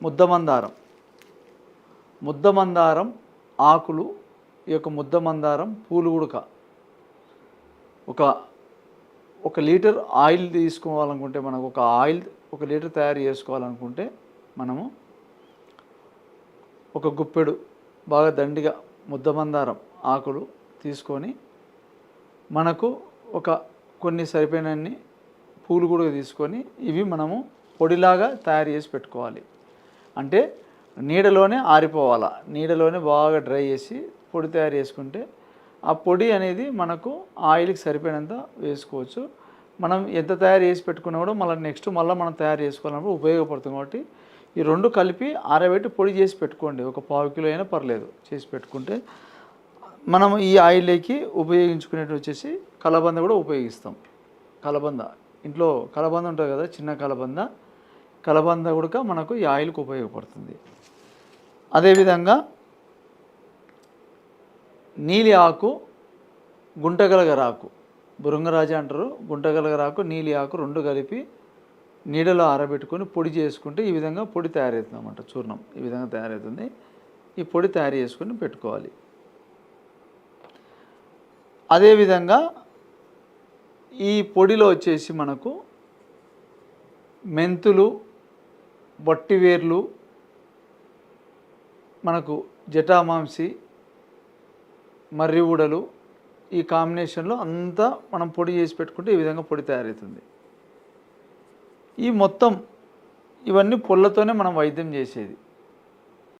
ముద్దమందారం. ముద్దమందారం ఆకులు, ఈ యొక్క ముద్దమందారం పూలు గుడక ఒక లీటర్ ఆయిల్ తీసుకోవాలనుకుంటే, మనకు ఒక లీటర్ తయారు చేసుకోవాలనుకుంటే మనము ఒక గుప్పెడు బాగా దండిగా ముద్దమందారం ఆకులు తీసుకొని, మనకు కొన్ని సరిపోయినన్ని పూలు కూడా తీసుకొని, ఇవి మనము పొడిలాగా తయారు చేసి పెట్టుకోవాలి. అంటే నీడలోనే ఆరిపోవాలా, నీడలోనే బాగా డ్రై చేసి పొడి తయారు చేసుకుంటే ఆ పొడి అనేది మనకు ఆయిల్కి సరిపోయినంత వేసుకోవచ్చు. మనం ఎంత తయారు చేసి పెట్టుకున్నా కూడా మళ్ళీ మనం తయారు చేసుకోవాలన్నప్పుడు ఉపయోగపడుతుంది. కాబట్టి ఈ రెండు కలిపి ఆరబెట్టి పొడి చేసి పెట్టుకోండి. ఒక 1/2 కిలో అయినా పర్లేదు చేసి పెట్టుకుంటే, మనం ఈ ఆయిల్లోకి ఉపయోగించుకునేది వచ్చేసి కలబంద కూడా ఉపయోగిస్తాం. కలబంద ఇంట్లో కలబంద ఉంటుంది కదా, చిన్న కలబంద కూడా మనకు ఈ ఆయిల్కి ఉపయోగపడుతుంది. అదేవిధంగా నీలి ఆకు, గుంటగలగరాకు, బృంగరాజ అంటారు, గుంటగలగరాకు, నీలి ఆకు రెండు కలిపి నీడలో ఆరబెట్టుకొని పొడి చేసుకుంటే ఈ విధంగా పొడి తయారవుతుంది అన్నమాట. చూర్ణం ఈ విధంగా తయారవుతుంది. ఈ పొడి తయారు చేసుకొని పెట్టుకోవాలి. అదేవిధంగా ఈ పొడిలో వచ్చేసి మనకు మెంతులు, వట్టివేర్లు, మనకు జటామాంసి, మర్రి ఊడలు, ఈ కాంబినేషన్లో అంతా మనం పొడి చేసి పెట్టుకుంటే ఈ విధంగా పొడి తయారవుతుంది. ఈ మొత్తం ఇవన్నీ పొల్లతోనే మనం వైద్యం చేసేది.